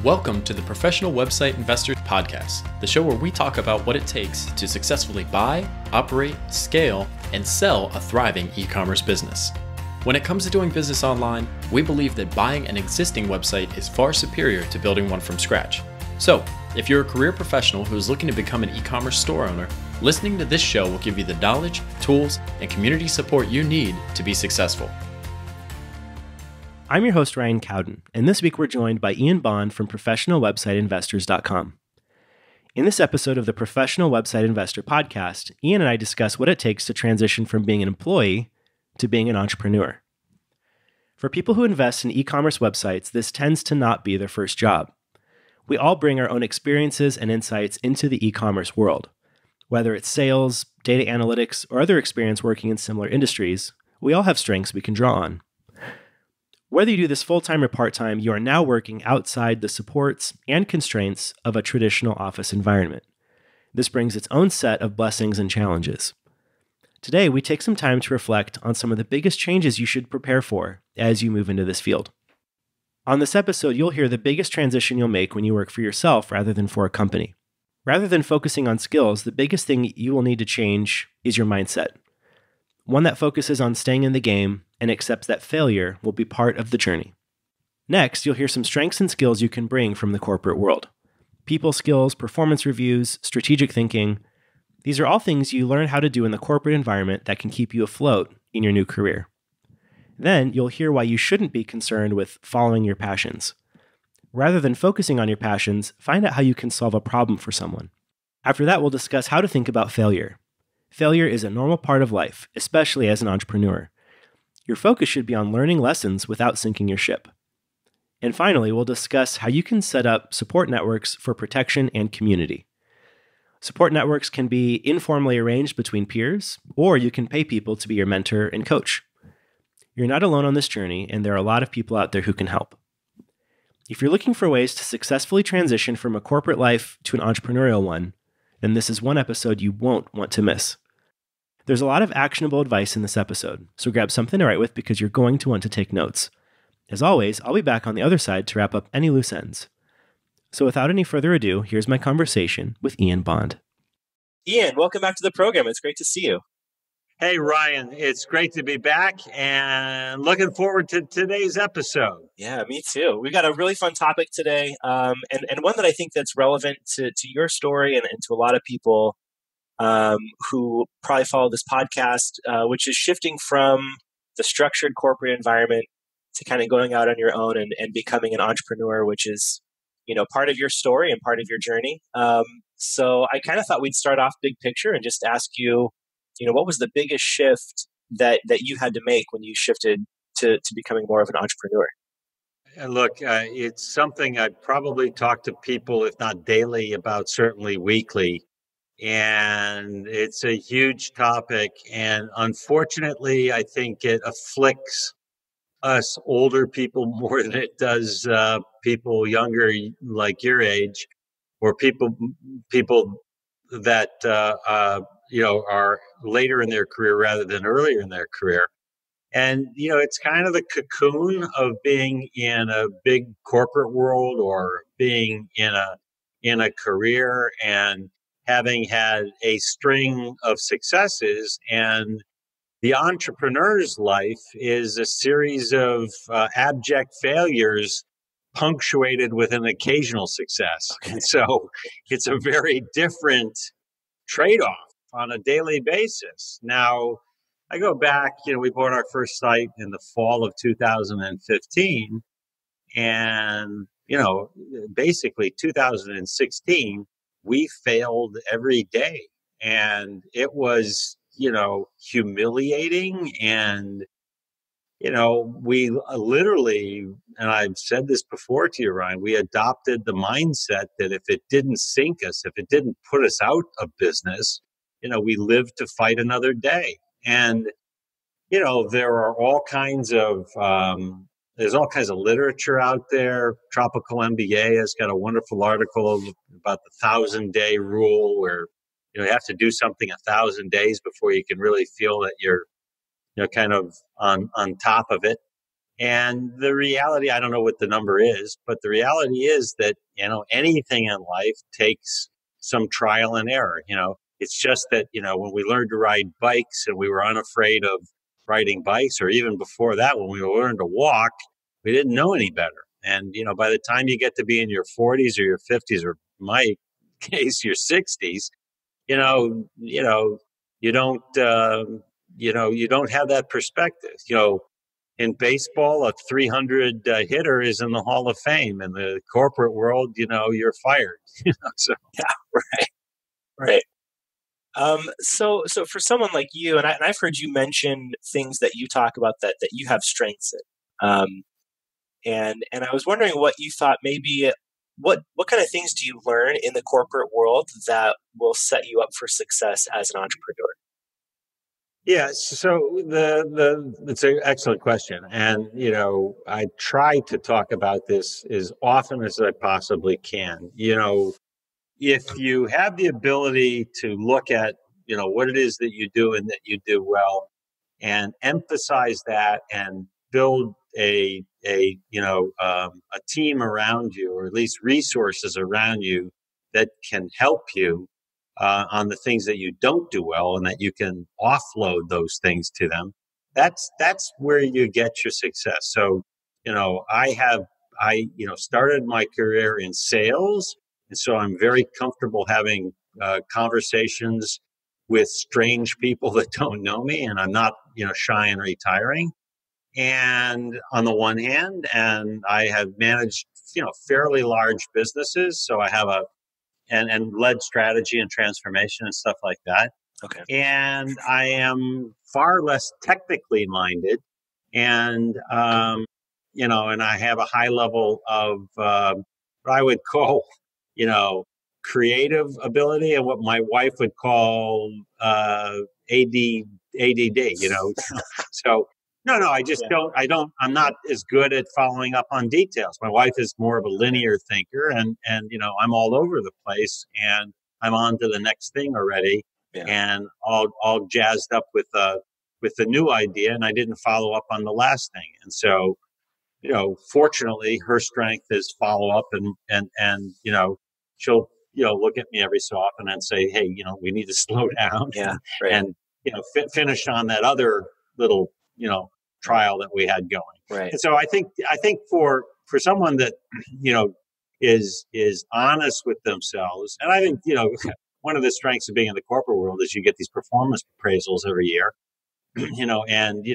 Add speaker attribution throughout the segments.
Speaker 1: Welcome to the Professional Website Investors Podcast, the show where we talk about what it takes to successfully buy, operate, scale, and sell a thriving e-commerce business. When it comes to doing business online, we believe that buying an existing website is far superior to building one from scratch. So, if you're a career professional who is looking to become an e-commerce store owner, listening to this show will give you the knowledge, tools, and community support you need to be successful.
Speaker 2: I'm your host, Ryan Cowden, and this week we're joined by Ian Bond from ProfessionalWebsiteInvestors.com. In this episode of the Professional Website Investor Podcast, Ian and I discuss what it takes to transition from being an employee to being an entrepreneur. For people who invest in e-commerce websites, this tends to not be their first job. We all bring our own experiences and insights into the e-commerce world. Whether it's sales, data analytics, or other experience working in similar industries, we all have strengths we can draw on. Whether you do this full-time or part-time, you are now working outside the supports and constraints of a traditional office environment. This brings its own set of blessings and challenges. Today, we take some time to reflect on some of the biggest changes you should prepare for as you move into this field. On this episode, you'll hear the biggest transition you'll make when you work for yourself rather than for a company. Rather than focusing on skills, the biggest thing you will need to change is your mindset. One that focuses on staying in the game and accepts that failure will be part of the journey. Next, you'll hear some strengths and skills you can bring from the corporate world. People skills, performance reviews, strategic thinking. These are all things you learn how to do in the corporate environment that can keep you afloat in your new career. Then, you'll hear why you shouldn't be concerned with following your passions. Rather than focusing on your passions, find out how you can solve a problem for someone. After that, we'll discuss how to think about failure. Failure is a normal part of life, especially as an entrepreneur. Your focus should be on learning lessons without sinking your ship. And finally, we'll discuss how you can set up support networks for protection and community. Support networks can be informally arranged between peers, or you can pay people to be your mentor and coach. You're not alone on this journey, and there are a lot of people out there who can help. If you're looking for ways to successfully transition from a corporate life to an entrepreneurial one, then this is one episode you won't want to miss. There's a lot of actionable advice in this episode, so grab something to write with because you're going to want to take notes. As always, I'll be back on the other side to wrap up any loose ends. So without any further ado, here's my conversation with Ian Bond.
Speaker 3: Ian, welcome back to the program. It's great to see you.
Speaker 4: Hey, Ryan, it's great to be back and looking forward to today's episode.
Speaker 3: Yeah, me too. We've got a really fun topic today, and one that I think that's relevant to your story and to a lot of people who probably follow this podcast, which is shifting from the structured corporate environment to kind of going out on your own and becoming an entrepreneur, which is, part of your story and part of your journey. So I kind of thought we'd start off big picture and just ask you, what was the biggest shift that you had to make when you shifted to becoming more of an entrepreneur?
Speaker 4: Look, it's something I probably talk to people, if not daily, about, certainly weekly. And it's a huge topic. And unfortunately, I think it afflicts us older people more than it does people younger, like your age, or people that are later in their career rather than earlier in their career. And it's kind of the cocoon of being in a big corporate world or being in a career and having had a string of successes. And the entrepreneur's life is a series of abject failures punctuated with an occasional success. Okay. And so it's a very different trade-off on a daily basis. Now, I go back, we bought our first site in the fall of 2015. And, basically 2016, we failed every day. And it was, humiliating. And, we literally, and I've said this before to you, Ryan, we adopted the mindset that if it didn't sink us, if it didn't put us out of business, we lived to fight another day. And, there are all kinds of, there's all kinds of literature out there. Tropical MBA has got a wonderful article about the 1,000-day rule where you have to do something 1,000 days before you can really feel that you're kind of on top of it. And the reality, I don't know what the number is, but the reality is that, anything in life takes some trial and error. It's just that, when we learned to ride bikes and we were unafraid of riding bikes, or even before that, when we learned to walk, we didn't know any better. And, by the time you get to be in your 40s or your 50s, or my case, your 60s, you don't have that perspective. In baseball, a 300 hitter is in the Hall of Fame. In the corporate world, you're fired. So
Speaker 3: Yeah, right, right. So for someone like you, and I've heard you mention things that you talk about that you have strengths in, and I was wondering what you thought maybe. What kind of things do you learn in the corporate world that will set you up for success as an entrepreneur?
Speaker 4: yeah, so it's an excellent question, and I try to talk about this as often as I possibly can. If you have the ability to look at what it is that you do and that you do well, and emphasize that, and build a team around you, or at least resources around you that can help you on the things that you don't do well, and that you can offload those things to them. That's where you get your success. So I started my career in sales, and so I'm very comfortable having conversations with strange people that don't know me, and I'm not shy in retiring. And on the one hand, and I have managed fairly large businesses, so I have and led strategy and transformation and stuff like that.
Speaker 3: Okay.
Speaker 4: And I am far less technically minded, and and I have a high level of what I would call creative ability, and what my wife would call ADD. So no, I just I'm not as good at following up on details. My wife is more of a linear thinker, and I'm all over the place, and I'm on to the next thing already, and all jazzed up with the new idea, and I didn't follow up on the last thing. And so, fortunately, her strength is follow up, and she'll look at me every so often and say, hey, we need to slow down, and finish on that other little trial that we had going.
Speaker 3: Right.
Speaker 4: And so I think for someone that is honest with themselves, and I think one of the strengths of being in the corporate world is you get these performance appraisals every year, and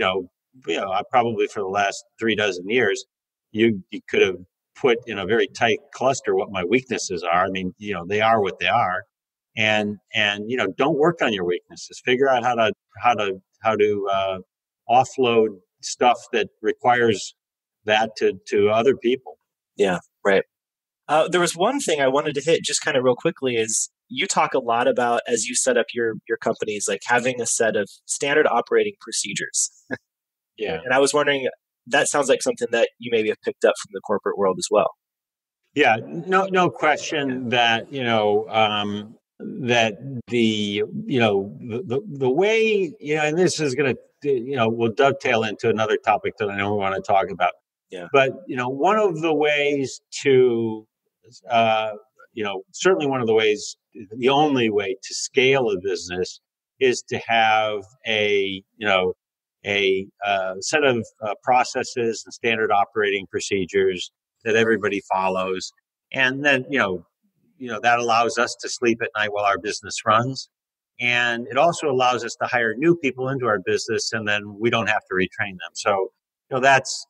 Speaker 4: I probably for the last 36 years, you could have put in a very tight cluster what my weaknesses are. I mean, they are what they are, and don't work on your weaknesses. Figure out how to offload stuff that requires that to other people.
Speaker 3: Yeah, right. There was one thing I wanted to hit just kind of real quickly is you talk a lot about, as you set up your companies, like having a set of standard operating procedures.
Speaker 4: Yeah.
Speaker 3: And I was wondering, that sounds like something that you maybe have picked up from the corporate world as well.
Speaker 4: Yeah, no question that that the way and this is going to will dovetail into another topic that I know we want to talk about.
Speaker 3: Yeah.
Speaker 4: But one of the ways to certainly one of the ways, the only way to scale a business is to have a set of processes and standard operating procedures that everybody follows, and then that allows us to sleep at night while our business runs, and it also allows us to hire new people into our business, and then we don't have to retrain them. So that's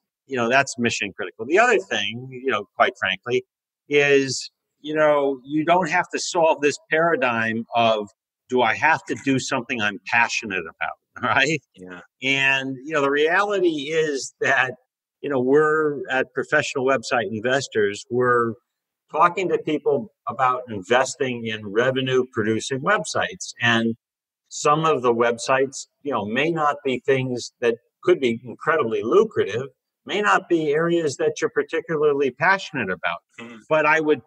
Speaker 4: mission critical. The other thing, quite frankly, is you don't have to solve this paradigm of, do I have to do something I'm passionate about, right?
Speaker 3: Yeah.
Speaker 4: And the reality is that we're at Professional Website Investors. We're talking to people about investing in revenue producing websites, and some of the websites may not be things that could be incredibly lucrative, may not be areas that you're particularly passionate about. But I would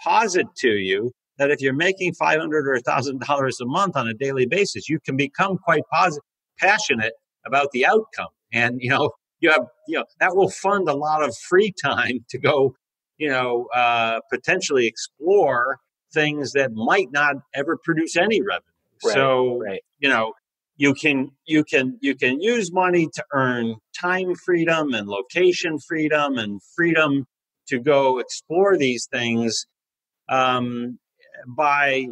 Speaker 4: posit to you that if you're making $500 or $1,000 a month on a daily basis, you can become quite passionate about the outcome. And that will fund a lot of free time to go, potentially explore things that might not ever produce any revenue. So,
Speaker 3: Right.
Speaker 4: you can use money to earn time freedom and location freedom and freedom to go explore these things, by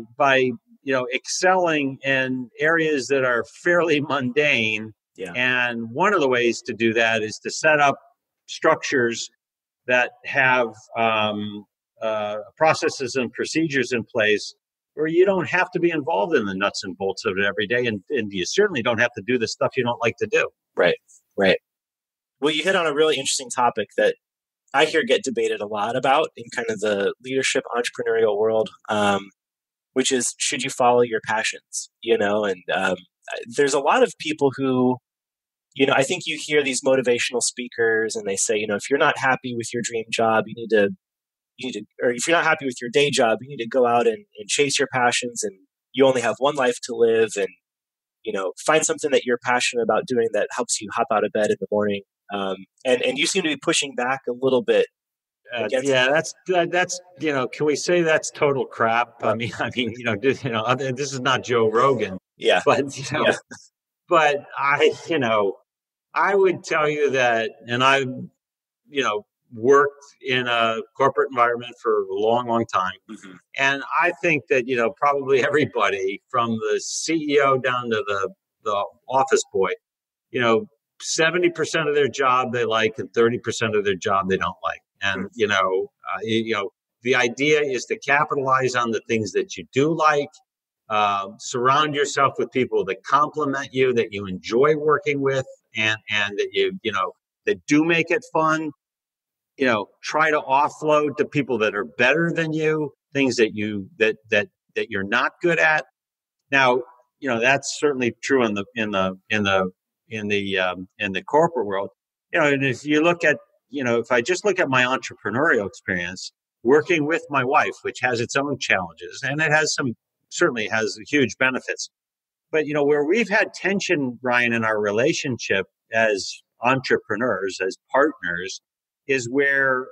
Speaker 4: excelling in areas that are fairly mundane.
Speaker 3: Yeah.
Speaker 4: And one of the ways to do that is to set up structures that have processes and procedures in place where you don't have to be involved in the nuts and bolts of it every day, and you certainly don't have to do the stuff you don't like to do.
Speaker 3: Right. Well, you hit on a really interesting topic that I hear get debated a lot about in kind of the leadership entrepreneurial world, which is, should you follow your passions? And there's a lot of people who, I think you hear these motivational speakers and they say, if you're not happy with your dream job, you need to, or if you're not happy with your day job, you need to go out and chase your passions, and you only have one life to live, and, find something that you're passionate about doing that helps you hop out of bed in the morning. And you seem to be pushing back a little bit.
Speaker 4: That's can we say that's total crap? I mean, this is not Joe Rogan.
Speaker 3: Yeah.
Speaker 4: But, but I would tell you that, and I, worked in a corporate environment for a long, long time.
Speaker 3: Mm-hmm.
Speaker 4: And I think that, probably everybody from the CEO down to the office boy, 70% of their job they like and 30% of their job they don't like. And, the idea is to capitalize on the things that you do like, surround yourself with people that complement you, that you enjoy working with, and that that do make it fun. Try to offload to people that are better than you, things that you're not good at. Now, that's certainly true in the corporate world. And if you look at, if I just look at my entrepreneurial experience, working with my wife, which has its own challenges, and it has certainly has huge benefits. But, where we've had tension, Ryan, in our relationship as entrepreneurs, as partners, is where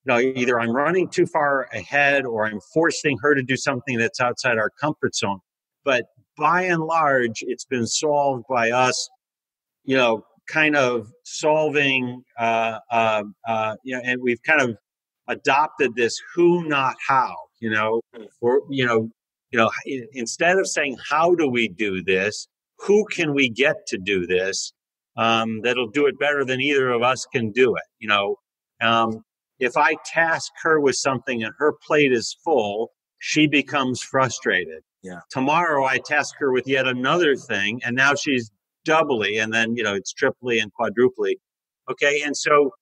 Speaker 4: either I'm running too far ahead or I'm forcing her to do something that's outside our comfort zone. But by and large, it's been solved by us, kind of solving, and we've kind of adopted this who, not how, or, instead of saying, how do we do this? Who can we get to do this? That'll do it better than either of us can do it. If I task her with something and her plate is full, she becomes frustrated.
Speaker 3: Yeah.
Speaker 4: Tomorrow I task her with yet another thing, and now she's doubly, and then, it's triply and quadruply. Okay. And so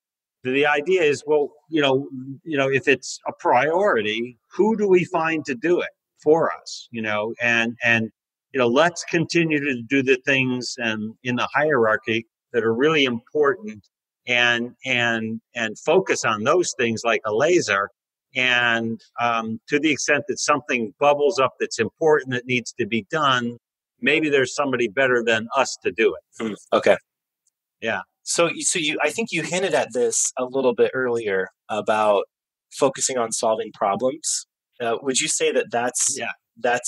Speaker 4: the idea is, well, if it's a priority, who do we find to do it for us? And let's continue to do the things in the hierarchy that are really important, and focus on those things like a laser. And to the extent that something bubbles up that's important that needs to be done, maybe there's somebody better than us to do it.
Speaker 3: Okay.
Speaker 4: Yeah.
Speaker 3: So I think you hinted at this a little bit earlier about focusing on solving problems. Would you say that that's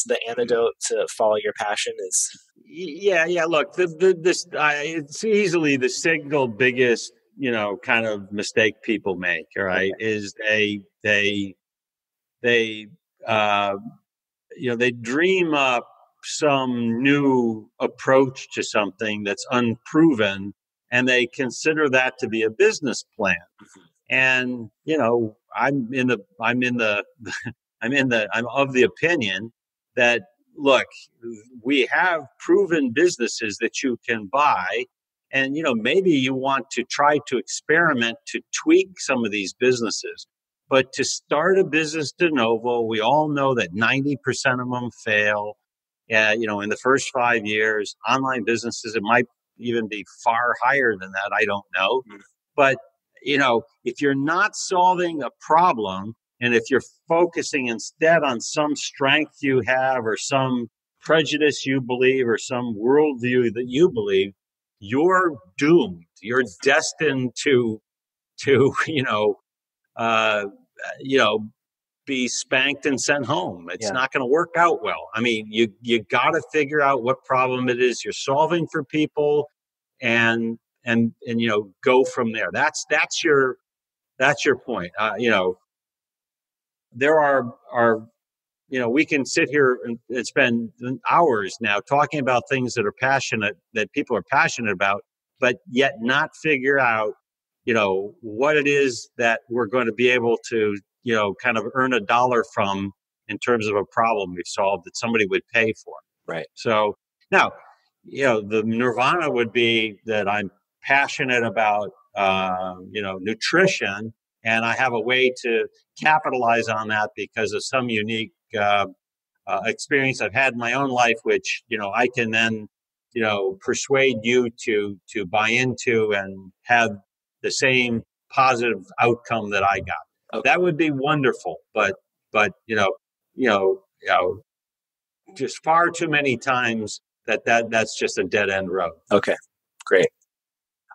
Speaker 3: the antidote to follow your passion? Is
Speaker 4: Look, it's easily the single biggest kind of mistake people make. All right, okay. Is they dream up some new approach to something that's unproven, and they consider that to be a business plan. And I'm of the opinion that, look, we have proven businesses that you can buy, and maybe you want to try to experiment to tweak some of these businesses. But to start a business de novo, we all know that 90% of them fail. In the first 5 years. Online businesses, it might even be far higher than that. I don't know. But, if you're not solving a problem, and if you're focusing instead on some strength you have, or some prejudice you believe, or some worldview that you believe, you're doomed. You're destined to uh, you know, be spanked and sent home. It's not going to work out well. I mean, you got to figure out what problem it is you're solving for people, and go from there. That's your point. There are we can sit here and spend hours now talking about things that people are passionate about, but yet not figure out what it is that we're going to be able to kind of earn a dollar from in terms of a problem we've solved that somebody would pay for.
Speaker 3: Right.
Speaker 4: So now, the nirvana would be that I'm passionate about nutrition, and I have a way to capitalize on that because of some unique experience I've had in my own life, which I can then persuade you to buy into and have the same positive outcome that I got. Okay. That would be wonderful, but just far too many times that's just a dead end road.
Speaker 3: Okay, great.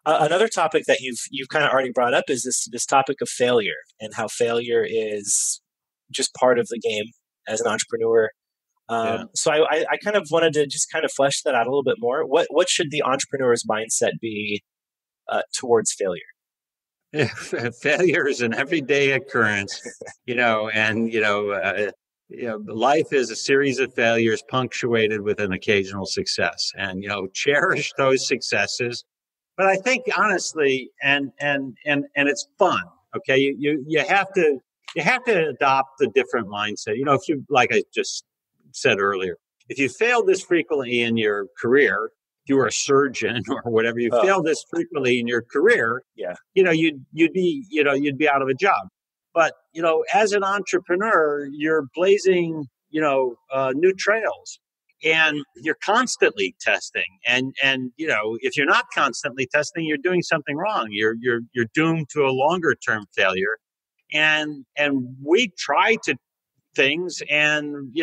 Speaker 3: Another topic that you've kind of already brought up is this topic of failure, and how failure is just part of the game as an entrepreneur. So I kind of wanted to just kind of flesh that out a little bit more. What should the entrepreneur's mindset be towards failure?
Speaker 4: Failure is an everyday occurrence, life is a series of failures punctuated with an occasional success, and cherish those successes. But I think honestly, and it's fun. Okay, you have to adopt the different mindset. If you, like I just said earlier, if you fail this frequently in your career, if you were a surgeon or whatever, you fail this frequently in your career, you'd be out of a job. But as an entrepreneur, you're blazing new trails, and you're constantly testing. And if you're not constantly testing, you're doing something wrong. You're doomed to a longer term failure. And we try to things, and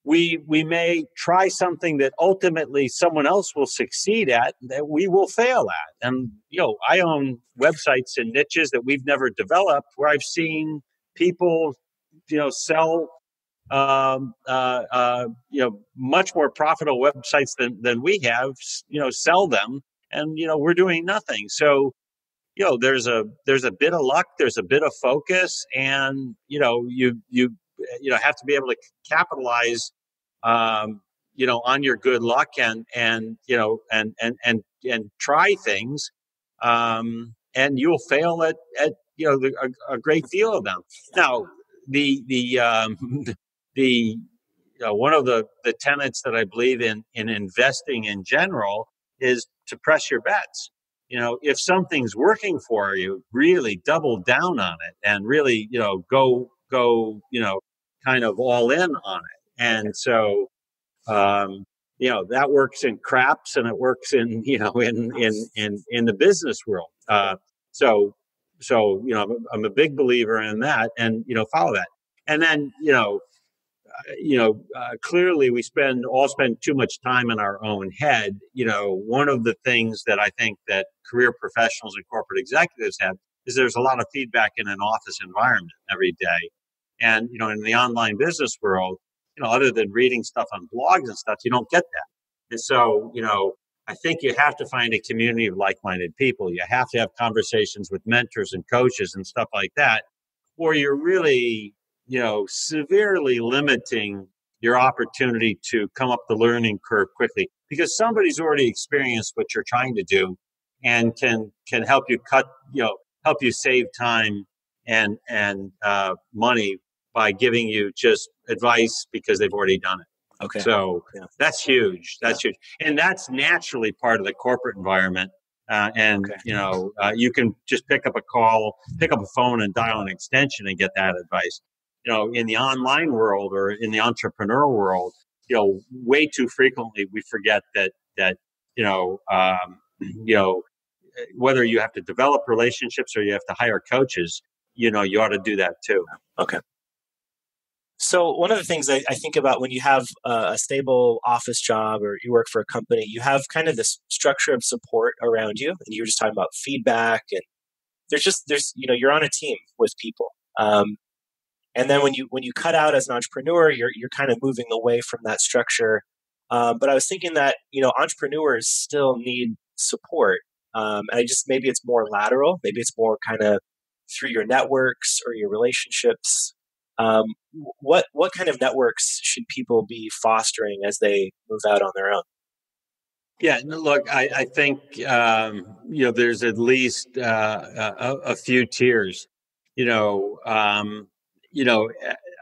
Speaker 4: we may try something that ultimately someone else will succeed at, that we will fail at. And I own websites and niches that we've never developed, where I've seen people sell much more profitable websites than we have, sell them, and we're doing nothing. So there's a bit of luck, there's a bit of focus, and you have to be able to capitalize on your good luck, and try things, and you'll fail at a great deal of them. Now the one of the tenets that I believe in investing in general is to press your bets. If something's working for you, really double down on it, and really go kind of all in on it. And so that works in craps, and it works in in the business world. So I'm a big believer in that, and follow that. And then clearly we spend too much time in our own head. One of the things that I think that career professionals and corporate executives have is there's a lot of feedback in an office environment every day. And, in the online business world, other than reading stuff on blogs and stuff, you don't get that. And so, I think you have to find a community of like-minded people. You have to have conversations with mentors and coaches and stuff like that, or you're really severely limiting your opportunity to come up the learning curve quickly, because somebody's already experienced what you're trying to do, and can help you help you save time and money by giving you just advice because they've already done it.
Speaker 3: Okay.
Speaker 4: So that's huge. That's huge. And that's naturally part of the corporate environment. You can just pick up a phone and dial an extension and get that advice. In the online world or in the entrepreneurial world, way too frequently we forget that whether you have to develop relationships or you have to hire coaches, you ought to do that too.
Speaker 3: Okay. So one of the things I think about when you have a stable office job or you work for a company, you have kind of this structure of support around you, and you were just talking about feedback, and there's you're on a team with people, and then when you cut out as an entrepreneur, you're kind of moving away from that structure. But I was thinking that entrepreneurs still need support, and I just maybe it's more lateral, maybe it's more kind of through your networks or your relationships. Um, what kind of networks should people be fostering as they move out on their own?
Speaker 4: Yeah, no, look, I think there's at least a few tiers. You know, um, you know,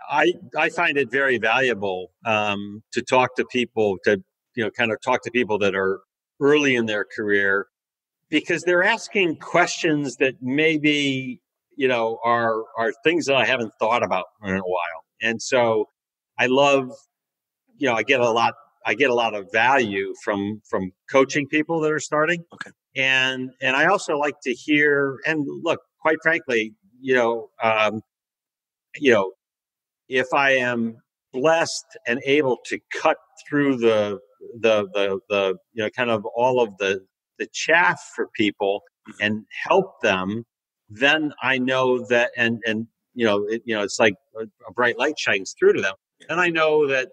Speaker 4: I find it very valuable to talk to people to kind of talk to people that are early in their career because they're asking questions that maybe are things that I haven't thought about in a while, and so I love I get a lot of value from coaching people that are starting.
Speaker 3: Okay.
Speaker 4: And I also like to hear and look, quite frankly, you know, if I am blessed and able to cut through the kind of all of the chaff for people and help them, then I know that it's like a bright light shines through to them. And I know that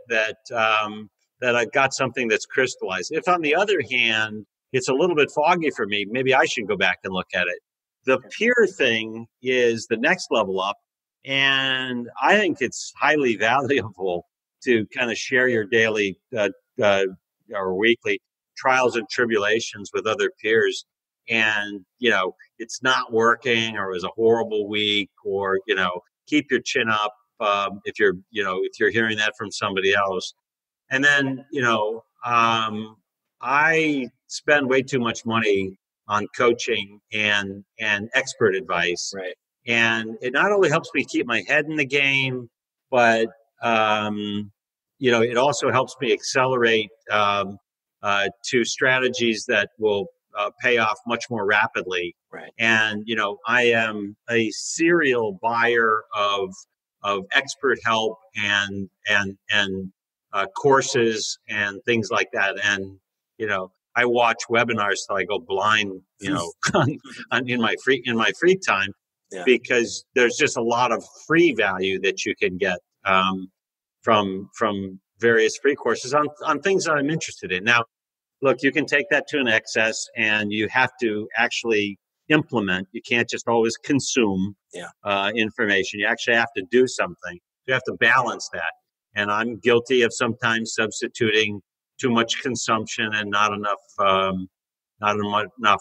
Speaker 4: I've got something that's crystallized. If on the other hand, it's a little bit foggy for me, maybe I should go back and look at it. The peer thing is the next level up. And I think it's highly valuable to kind of share your daily or weekly trials and tribulations with other peers. And, it's not working or it was a horrible week or, keep your chin up if you're hearing that from somebody else. And then, I spend way too much money on coaching and expert advice.
Speaker 3: Right.
Speaker 4: And it not only helps me keep my head in the game, but it also helps me accelerate to strategies that will pay off much more rapidly.
Speaker 3: Right.
Speaker 4: And I am a serial buyer of expert help and courses and things like that. And I watch webinars till I go blind. In my free time. Yeah. Because there's just a lot of free value that you can get from various free courses on things that I'm interested in. Now, look, you can take that to an excess, and you have to actually implement. You can't just always consume information. You actually have to do something. You have to balance that. And I'm guilty of sometimes substituting too much consumption and not enough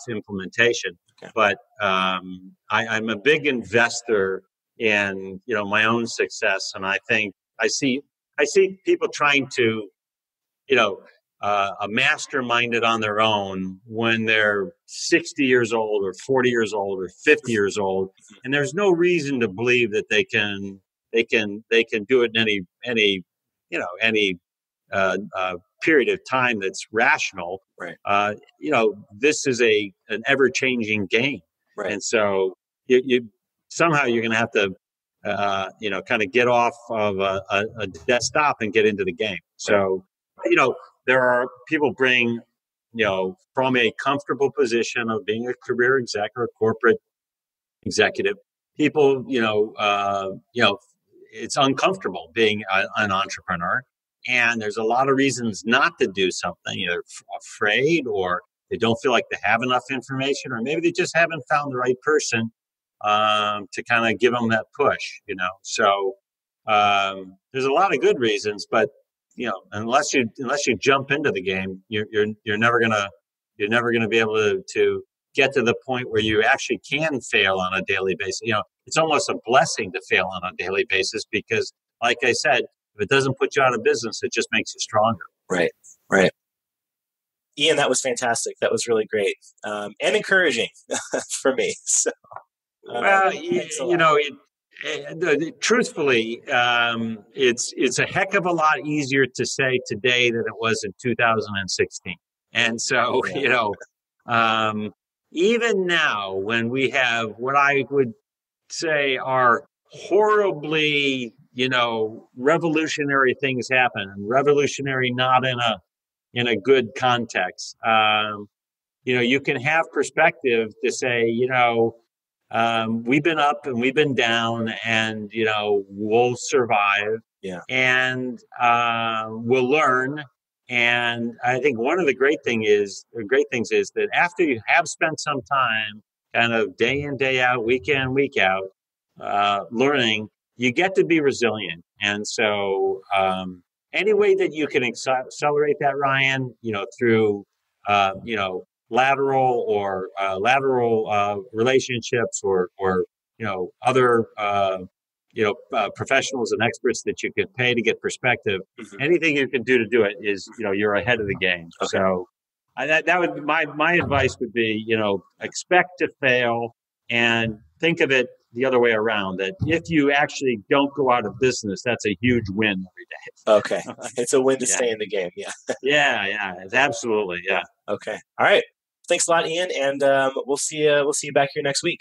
Speaker 4: implementation. Okay. But I'm a big investor in my own success, and I think I see people trying to a mastermind it on their own when they're 60 years old or 40 years old or 50 years old, and there's no reason to believe that they can do it in any period of time that's rational.
Speaker 3: Right.
Speaker 4: This is an ever-changing game.
Speaker 3: Right.
Speaker 4: And so you somehow you're going to have to, kind of get off of a dead stop and get into the game. So, there are people bring, from a comfortable position of being a career exec or a corporate executive, people, it's uncomfortable being an entrepreneur. And there's a lot of reasons not to do something. They're afraid, or they don't feel like they have enough information, or maybe they just haven't found the right person to kind of give them that push. So there's a lot of good reasons, but unless you jump into the game, you're never gonna be able to get to the point where you actually can fail on a daily basis. It's almost a blessing to fail on a daily basis because, like I said, if it doesn't put you out of business, it just makes you stronger.
Speaker 3: Right. Ian, that was fantastic. That was really great and encouraging for me. So,
Speaker 4: truthfully, it's a heck of a lot easier to say today than it was in 2016. And so, even now, when we have what I would say are horribly revolutionary things happen, and revolutionary not in a good context. You can have perspective to say, we've been up and we've been down, and we'll survive.
Speaker 3: Yeah.
Speaker 4: And we'll learn. And I think one of the great things is that after you have spent some time, kind of day in, day out, week in, week out, learning, you get to be resilient. And so any way that you can accelerate that, Ryan, through lateral relationships or other professionals and experts that you could pay to get perspective.
Speaker 3: Mm-hmm.
Speaker 4: Anything you can do to do it is, you're ahead of the game.
Speaker 3: Okay.
Speaker 4: So that would my advice would be, expect to fail and think of it the other way around. That if you actually don't go out of business, that's a huge win every day.
Speaker 3: Okay, it's a win to stay in the game. Yeah.
Speaker 4: Yeah, absolutely. Yeah.
Speaker 3: Okay. All right. Thanks a lot, Ian, and we'll see you back here next week.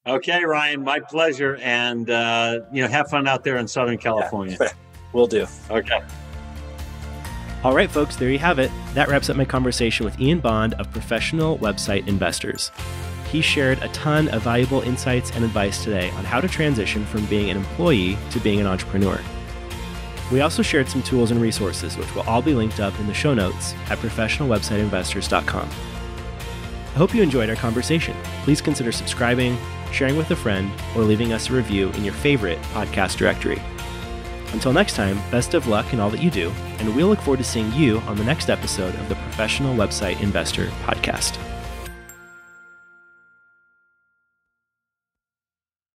Speaker 4: Okay, Ryan, my pleasure, and have fun out there in Southern California.
Speaker 3: Yeah. Will do.
Speaker 4: Okay.
Speaker 2: All right, folks, there you have it. That wraps up my conversation with Ian Bond of Professional Website Investors. He shared a ton of valuable insights and advice today on how to transition from being an employee to being an entrepreneur. We also shared some tools and resources, which will all be linked up in the show notes at professionalwebsiteinvestors.com. I hope you enjoyed our conversation. Please consider subscribing, sharing with a friend, or leaving us a review in your favorite podcast directory. Until next time, best of luck in all that you do, and we'll look forward to seeing you on the next episode of the Professional Website Investor Podcast.